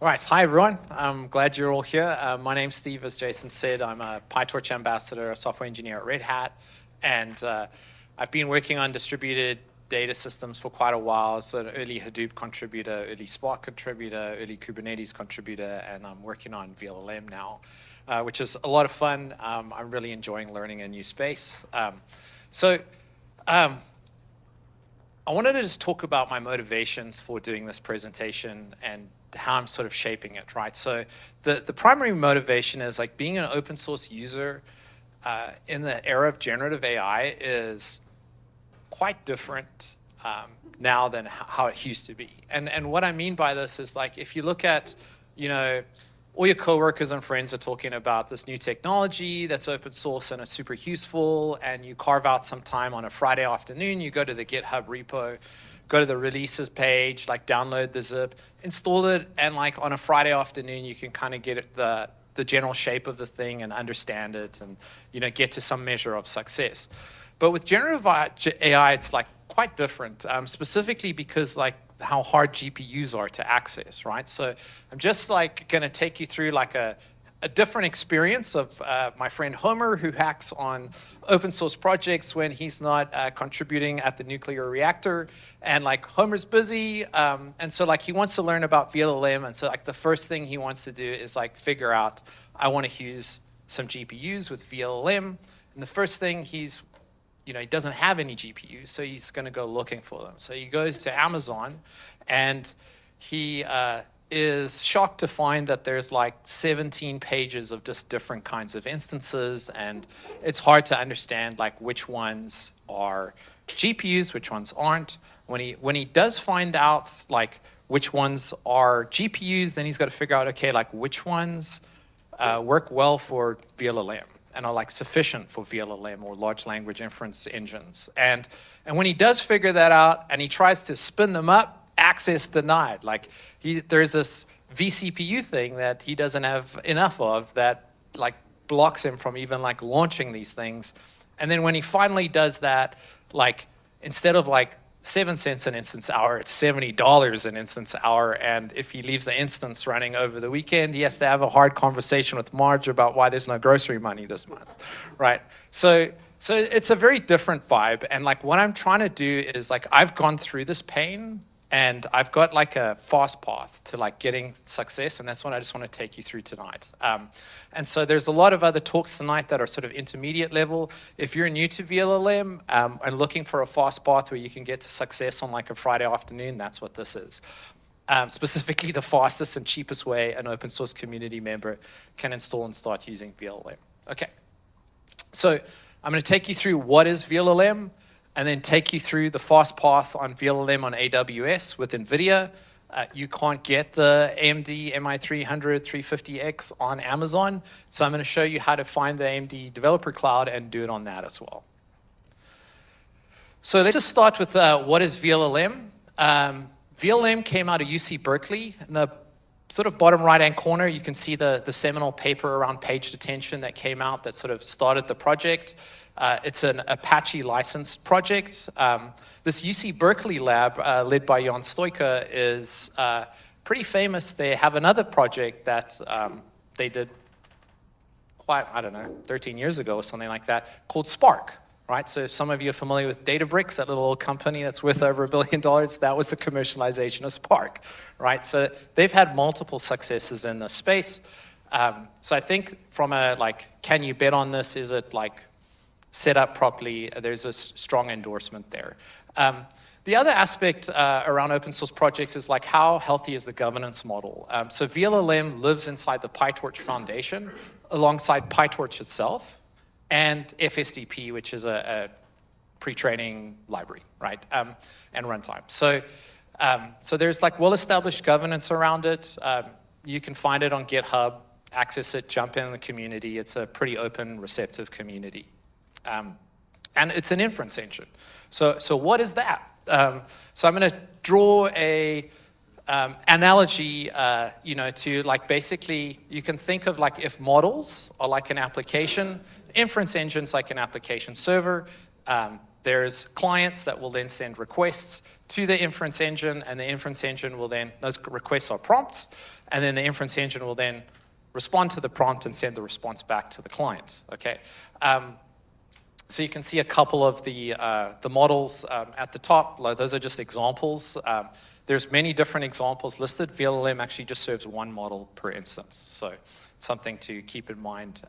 All right, hi everyone. I'm glad you're all here. My name's Steve, as Jason said. I'm a PyTorch ambassador, a software engineer at Red Hat, and I've been working on distributed data systems for quite a while. So an early Hadoop contributor, early Spark contributor, early Kubernetes contributor, and I'm working on vLLM now, which is a lot of fun. I'm really enjoying learning a new space. I wanted to just talk about my motivations for doing this presentation and how I'm sort of shaping it, right? So the primary motivation is like being an open source user in the era of generative AI is quite different now than how it used to be. And what I mean by this is like if you look at, all your coworkers and friends are talking about this new technology that's open source and it's super useful, and you carve out some time on a Friday afternoon, you go to the GitHub repo, go to the releases page, like download the zip, install it, and like on a Friday afternoon, you can kind of get the general shape of the thing and understand it and get to some measure of success. But with generative AI, it's like quite different, specifically because like how hard GPUs are to access, right? So I'm just like going to take you through like a different experience of my friend Homer, who hacks on open source projects when he's not contributing at the nuclear reactor. And like Homer's busy, and so like he wants to learn about vLLM, and so like the first thing he wants to do is like figure out, I want to use some GPUs with vLLM. And the first thing he doesn't have any GPUs, so he's going to go looking for them. So he goes to Amazon, and he is shocked to find that there's like 17 pages of just different kinds of instances, and it's hard to understand like which ones are GPUs, which ones aren't. When he does find out like which ones are GPUs, then he's got to figure out, okay, like which ones work well for vLLM and are like sufficient for vLLM or large language inference engines. And when he does figure that out and he tries to spin them up, access denied. Like there's this vCPU thing that he doesn't have enough of that like blocks him from even like launching these things. And then when he finally does that, like instead of like 7 cents an instance hour, it's $70 an instance hour. And if he leaves the instance running over the weekend, he has to have a hard conversation with Marge about why there's no grocery money this month, right? So it's a very different vibe. And like what I'm trying to do is like, I've gone through this pain and I've got like a fast path to like getting success. And that's what I just want to take you through tonight. And so there's a lot of other talks tonight that are sort of intermediate level. If you're new to vLLM and looking for a fast path where you can get to success on like a Friday afternoon, that's what this is. Specifically the fastest and cheapest way an open source community member can install and start using vLLM. Okay, so I'm going to take you through what is vLLM, and then take you through the fast path on vLLM on AWS with NVIDIA. You can't get the AMD MI300 350X on Amazon, so I'm going to show you how to find the AMD Developer Cloud and do it on that as well. So let's just start with what is vLLM. vLLM came out of UC Berkeley. In the sort of bottom right-hand corner, you can see the seminal paper around page detention that came out that sort of started the project. It's an Apache licensed project. This UC Berkeley lab, led by Jan Stoica, is pretty famous. They have another project that they did quite, 13 years ago or something like that, called Spark, right? So if some of you are familiar with Databricks, that little old company that's worth over $1 billion, that was the commercialization of Spark, right? So they've had multiple successes in this space. So I think from a, like, can you bet on this? Is it like set up properly? There's a strong endorsement there. The other aspect around open source projects is like how healthy is the governance model? So vLLM lives inside the PyTorch Foundation alongside PyTorch itself and FSDP, which is a pre-training library, right? And runtime. So there's like well-established governance around it. You can find it on GitHub, access it, jump in the community. It's a pretty open, receptive community. And it's an inference engine. So what is that? So I'm going to draw a analogy, to like basically you can think of like if models are like an application, inference engines like an application server. There's clients that will then send requests to the inference engine, and the inference engine will then, those requests are prompts, and then the inference engine will then respond to the prompt and send the response back to the client, okay? So you can see a couple of the models at the top. Those are just examples. There's many different examples listed. vLLM actually just serves one model per instance, so it's something to keep in mind.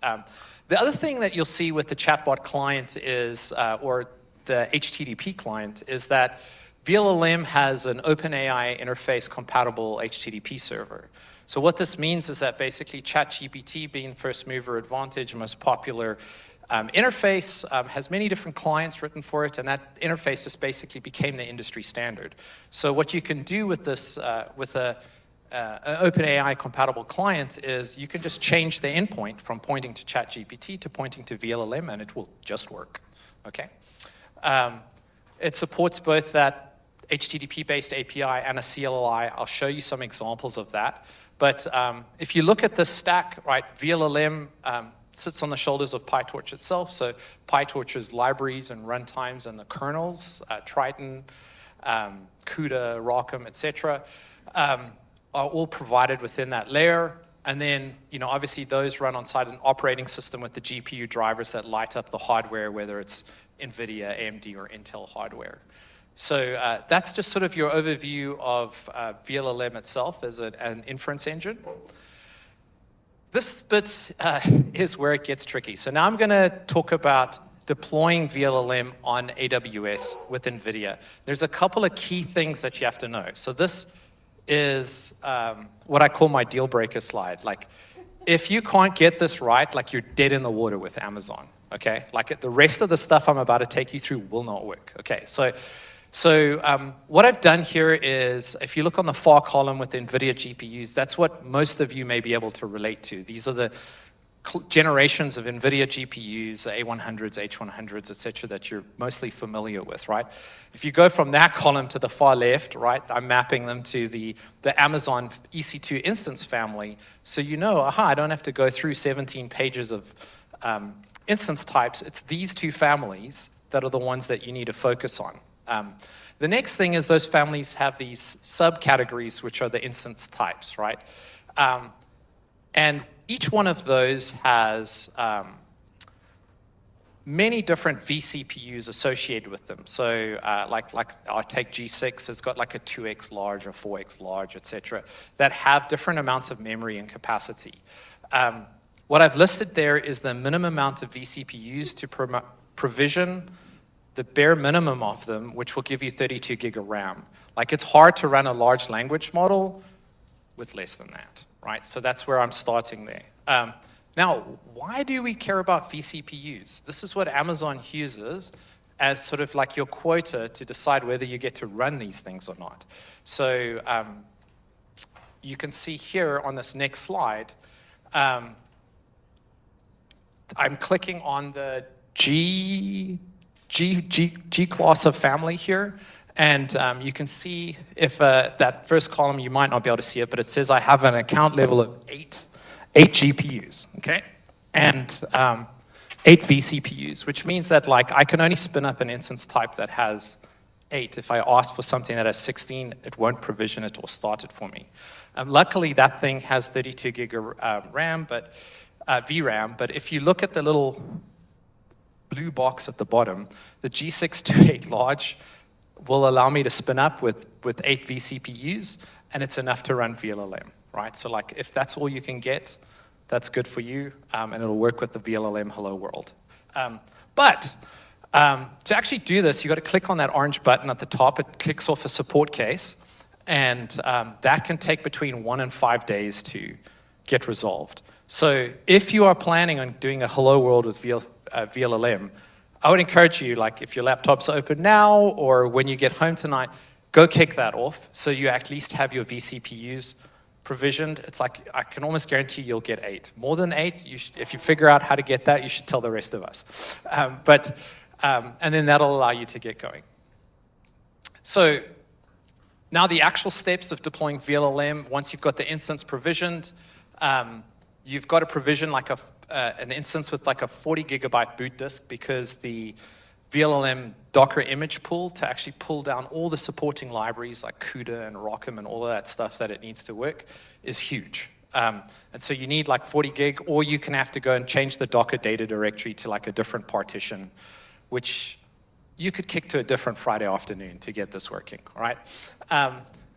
The other thing that you'll see with the chatbot client is, or the HTTP client, is that vLLM has an OpenAI interface compatible HTTP server. So what this means is that basically ChatGPT, being first mover advantage, most popular interface, has many different clients written for it, and that interface just basically became the industry standard. So what you can do with this, with an OpenAI compatible client, is you can just change the endpoint from pointing to ChatGPT to pointing to vLLM, and it will just work, okay? It supports both that HTTP-based API and a CLI. I'll show you some examples of that. But if you look at this stack, right, vLLM sits on the shoulders of PyTorch itself. So PyTorch's libraries and runtimes and the kernels, Triton, CUDA, ROCm, etc., are all provided within that layer. And then, obviously those run onside an operating system with the GPU drivers that light up the hardware, whether it's NVIDIA, AMD, or Intel hardware. So that's just sort of your overview of vLLM itself as an inference engine. This bit is where it gets tricky. So now I'm going to talk about deploying vLLM on AWS with NVIDIA. There's a couple of key things that you have to know. So this is what I call my deal breaker slide. Like, if you can't get this right, like, you're dead in the water with Amazon, okay? Like, the rest of the stuff I'm about to take you through will not work, okay? So what I've done here is, if you look on the far column with NVIDIA GPUs, that's what most of you may be able to relate to. These are the generations of NVIDIA GPUs, the A100s, H100s, et cetera, that you're mostly familiar with, right? If you go from that column to the far left, right, I'm mapping them to the Amazon EC2 instance family, so I don't have to go through 17 pages of instance types. It's these two families that are the ones that you need to focus on. The next thing is those families have these subcategories, which are the instance types, right? And each one of those has many different vCPUs associated with them. So like I'll take G6, it's got like a 2x large or 4x large, etc., that have different amounts of memory and capacity. What I've listed there is the minimum amount of vCPUs to provision the bare minimum of them, which will give you 32 gig of RAM. Like, it's hard to run a large language model with less than that, right? So that's where I'm starting there. Now, why do we care about vCPUs? This is what Amazon uses as sort of like your quota to decide whether you get to run these things or not. So you can see here on this next slide, I'm clicking on the G class of family here, and you can see if that first column, you might not be able to see it, but it says I have an account level of eight GPUs, okay, and 8 vCPUs, which means that, like, I can only spin up an instance type that has 8. If I ask for something that has 16, it won't provision it or start it for me. Luckily, that thing has 32 gig of RAM, but VRAM. But if you look at the little blue box at the bottom, the G628 large will allow me to spin up with 8 vCPUs, and it's enough to run vLLM, right? So, like, if that's all you can get, that's good for you, and it'll work with the vLLM Hello World. But to actually do this, you've got to click on that orange button at the top. It kicks off a support case, and that can take between 1 and 5 days to get resolved. So if you are planning on doing a Hello World with vLLM, I would encourage you, like, if your laptop's open now or when you get home tonight, go kick that off so you at least have your vCPUs provisioned. It's like, I can almost guarantee you'll get 8. More than 8, if you figure out how to get that, you should tell the rest of us. And then that'll allow you to get going. So now the actual steps of deploying vLLM, once you've got the instance provisioned, you've got to provision like an instance with like a 40 gigabyte boot disk, because the vLLM Docker image pool to actually pull down all the supporting libraries like CUDA and ROCm and all of that stuff that it needs to work is huge. And so you need like 40 gig, or you can have to go and change the Docker data directory to like a different partition, which you could kick to a different Friday afternoon to get this working, all right?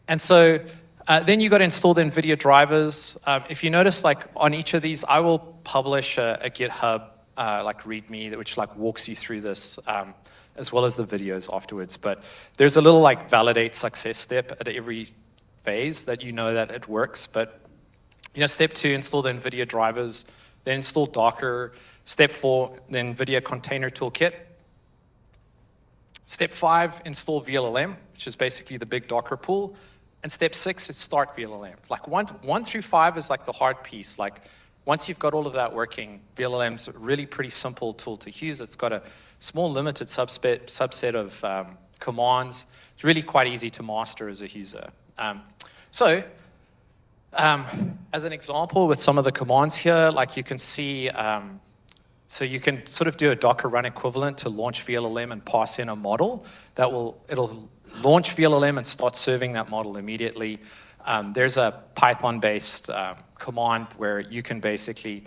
And so then you got to install the NVIDIA drivers. If you notice, like on each of these, I will publish a GitHub like README which like walks you through this, as well as the videos afterwards. But there's a little like validate success step at every phase that you know that it works. But you know, step 2, install the NVIDIA drivers, then install Docker. Step 4, the NVIDIA container toolkit. Step 5, install vLLM, which is basically the big Docker pool. And step 6 is start vLLM. Like 1 through 5 is like the hard piece. Like once you've got all of that working, vLLM's a really pretty simple tool to use. It's got a small limited subset of commands. It's really quite easy to master as a user. As an example with some of the commands here, like you can see, so you can sort of do a Docker run equivalent to launch vLLM and pass in a model that it'll launch vLLM and start serving that model immediately. There's a Python-based command where you can basically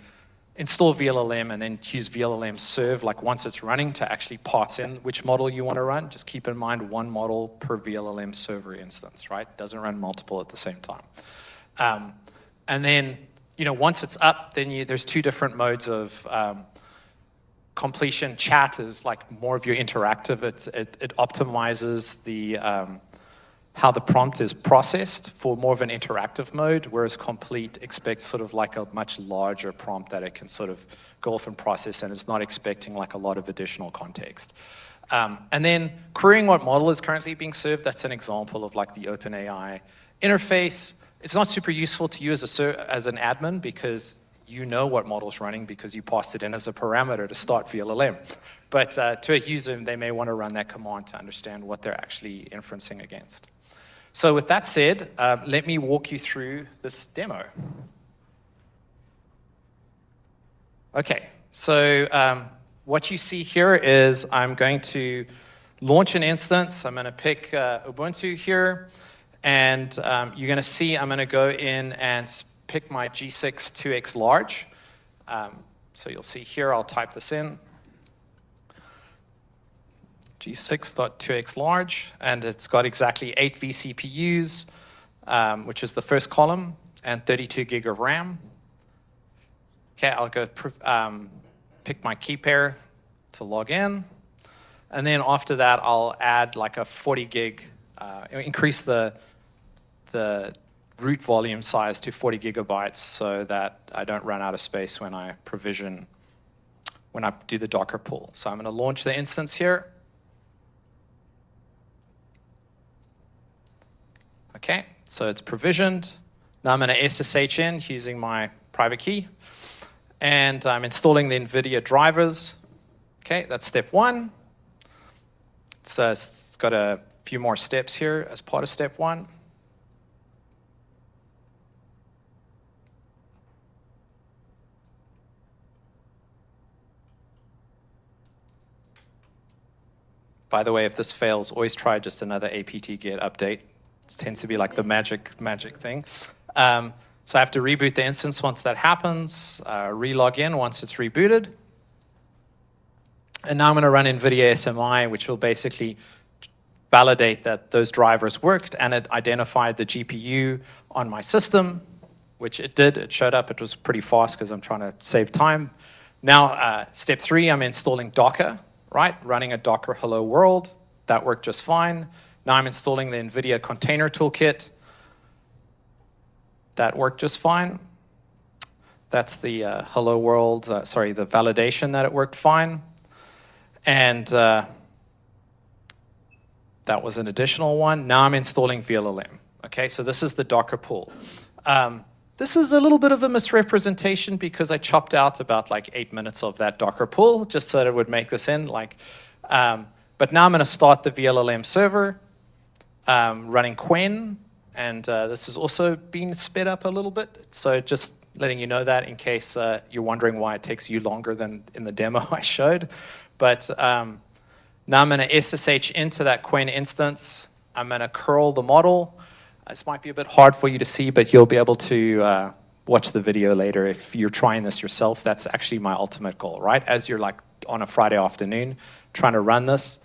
install vLLM and then use vLLM serve, like once it's running, to actually pass in which model you want to run. Just keep in mind 1 model per vLLM server instance, right? Doesn't run multiple at the same time. And then, you know, once it's up, then there's 2 different modes of completion. Chat is like more of your interactive. It optimizes the how the prompt is processed for more of an interactive mode, whereas complete expects sort of like a much larger prompt that it can sort of go off and process, and it's not expecting like a lot of additional context. And then querying what model is currently being served, that's an example of like the OpenAI interface. It's not super useful to you as an admin because you know what model's running because you passed it in as a parameter to start vLLM. But to a user, they may want to run that command to understand what they're actually inferencing against. So with that said, let me walk you through this demo. Okay, so what you see here is I'm going to launch an instance. I'm going to pick Ubuntu here. And you're going to see I'm going to go in and pick my G6 2x large. So you'll see here, I'll type this in. G6.2x large, and it's got exactly 8 vCPUs, which is the first column, and 32 gig of RAM. Okay, I'll go pick my key pair to log in. And then after that, I'll add like a 40 gig, increase the root volume size to 40 gigabytes so that I don't run out of space when I do the Docker pull. So I'm going to launch the instance here. Okay, so it's provisioned. Now I'm going to SSH in using my private key. And I'm installing the NVIDIA drivers. Okay, that's step 1. So it's got a few more steps here as part of step 1. By the way, if this fails, always try just another apt-get update. It tends to be like the magic thing. So I have to reboot the instance once that happens, re-log in once it's rebooted. And now I'm going to run NVIDIA SMI, which will basically validate that those drivers worked, and it identified the GPU on my system, which it did. It showed up. It was pretty fast because I'm trying to save time. Now, step 3, I'm installing Docker, right? Running a Docker hello world. That worked just fine. Now I'm installing the NVIDIA container toolkit. That worked just fine. That's the hello world, the validation that it worked fine. And that was an additional one. Now I'm installing vLLM. Okay, so this is the Docker pull. This is a little bit of a misrepresentation because I chopped out about like 8 minutes of that Docker pull just so that it would make this in. But now I'm going to start the vLLM server running Quen, and this has also been sped up a little bit. So just letting you know that in case you're wondering why it takes you longer than in the demo I showed. But Now I'm going to SSH into that Quen instance. I'm going to curl the model. This might be a bit hard for you to see, but you'll be able to watch the video later if you're trying this yourself. That's actually my ultimate goal, right? As you're like on a Friday afternoon trying to run this,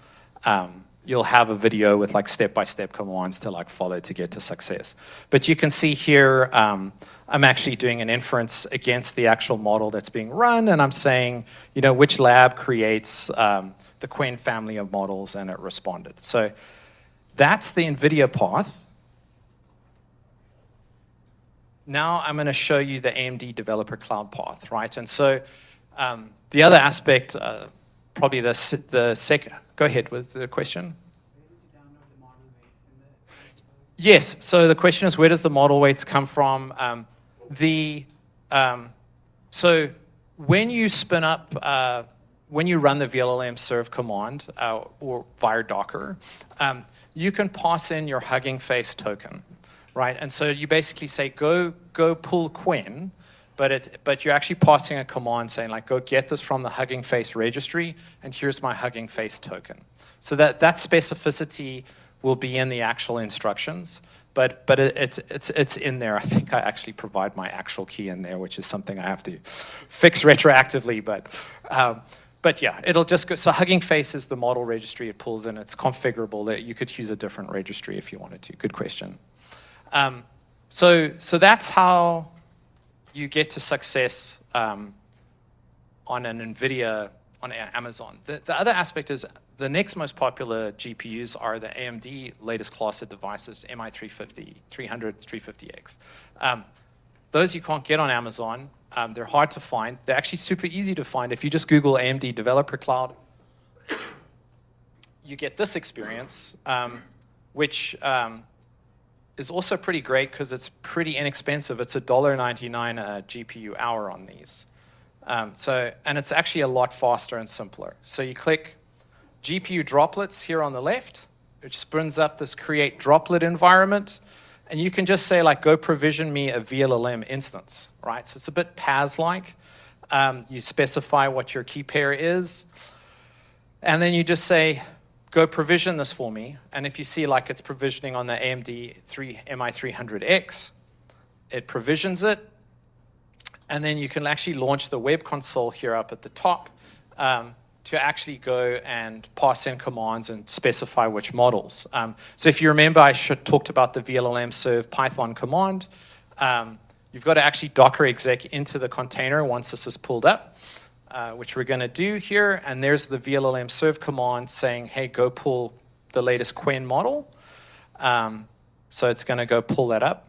you'll have a video with like step-by-step commands to like follow to get to success. But you can see here, I'm actually doing an inference against the actual model that's being run, and I'm saying, you know, which lab creates the Quen family of models, and it responded. So that's the NVIDIA path. Now I'm going to show you the AMD Developer Cloud path, right? And so the other aspect, probably the second, go ahead with the question. Yes, so the question is, where does the model weights come from? So when you spin up, when you run the vLLM serve command or via Docker, you can pass in your Hugging Face token, right? And so you basically say, go pull Quen, but you're actually passing a command saying, like, go get this from the Hugging Face registry, and here's my Hugging Face token. So that specificity will be in the actual instructions, but it's in there. I think I actually provide my actual key in there, which is something I have to fix retroactively, but yeah, it'll just go. So Hugging Face is the model registry it pulls in. It's configurable. That you could use a different registry if you wanted to. Good question. So that's how you get to success on an NVIDIA, on Amazon. The other aspect is the next most popular GPUs are the AMD latest class of devices, MI350, 300, 350X. Those you can't get on Amazon. They're hard to find. They're actually super easy to find. If you just Google AMD Developer Cloud, you get this experience, which is also pretty great because it's pretty inexpensive. It's $1.99 a GPU hour on these. And it's actually a lot faster and simpler. So you click GPU droplets here on the left, which spins up this create droplet environment. And you can just say, like, go provision me a vLLM instance, right? So it's a bit PaaS-like. You specify what your key pair is. And then you just say, go provision this for me. And if you see, like, it's provisioning on the AMD MI300X, it provisions it. And then you can actually launch the web console here up at the top to actually go and pass in commands and specify which models. So if you remember, I talked about the vLLM serve Python command. You've got to actually Docker exec into the container once this is pulled up, which we're going to do here. And there's the vLLM serve command saying, hey, go pull the latest Quen model. So it's going to go pull that up.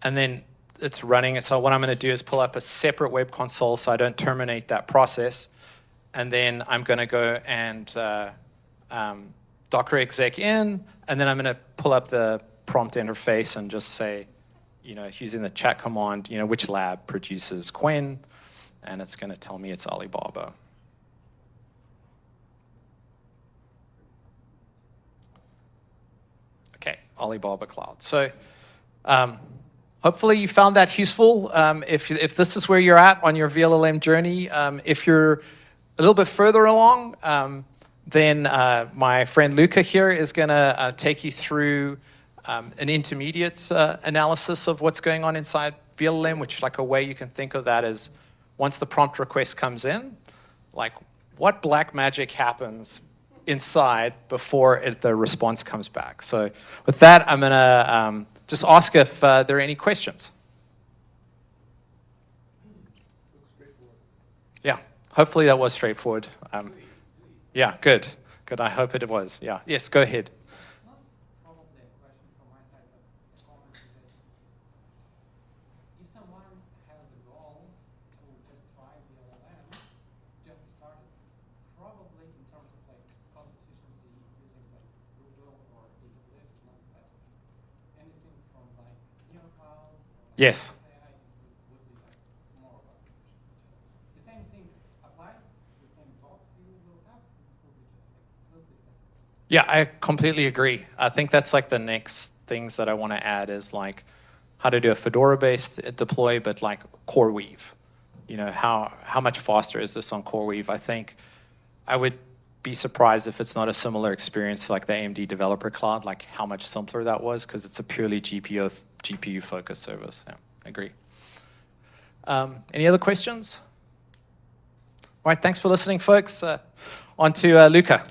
And then it's running. So what I'm going to do is pull up a separate web console so I don't terminate that process. And then I'm going to go and Docker exec in, and then I'm going to pull up the prompt interface and just say, you know, using the chat command, you know, which lab produces Quen, and it's going to tell me it's Alibaba. Okay, Alibaba Cloud. So hopefully you found that useful. If this is where you're at on your vLLM journey, if you're a little bit further along, then my friend Luca here is going to take you through an intermediate analysis of what's going on inside vLLM, which, like, a way you can think of that is once the prompt request comes in, like, what black magic happens inside before the response comes back. So with that, I'm going to just ask if there are any questions. Yeah. Hopefully that was straightforward. Yeah, good. Good, I hope it was. Yeah. Yes, go ahead. It's not probably a question from my side, but a comment is that if someone has a goal to just try vLLM, just to start it, probably in terms of, like, cost efficiency using, like, Google or AWS is not the best. Anything from, like, neoclouds or, like, Yes. AI would be, like, more cost efficient. The same thing applies, the same talks you will have will be just, like, a little bit less. Yeah, I completely agree. I think that's like the next things that I want to add is, like, how to do a Fedora-based deploy, but like CoreWeave. You know, how much faster is this on CoreWeave? I think I would be surprised if it's not a similar experience like the AMD Developer Cloud, like how much simpler that was, because it's a purely GPU-focused service. Yeah, I agree. Any other questions? All right, thanks for listening, folks. On to Luca.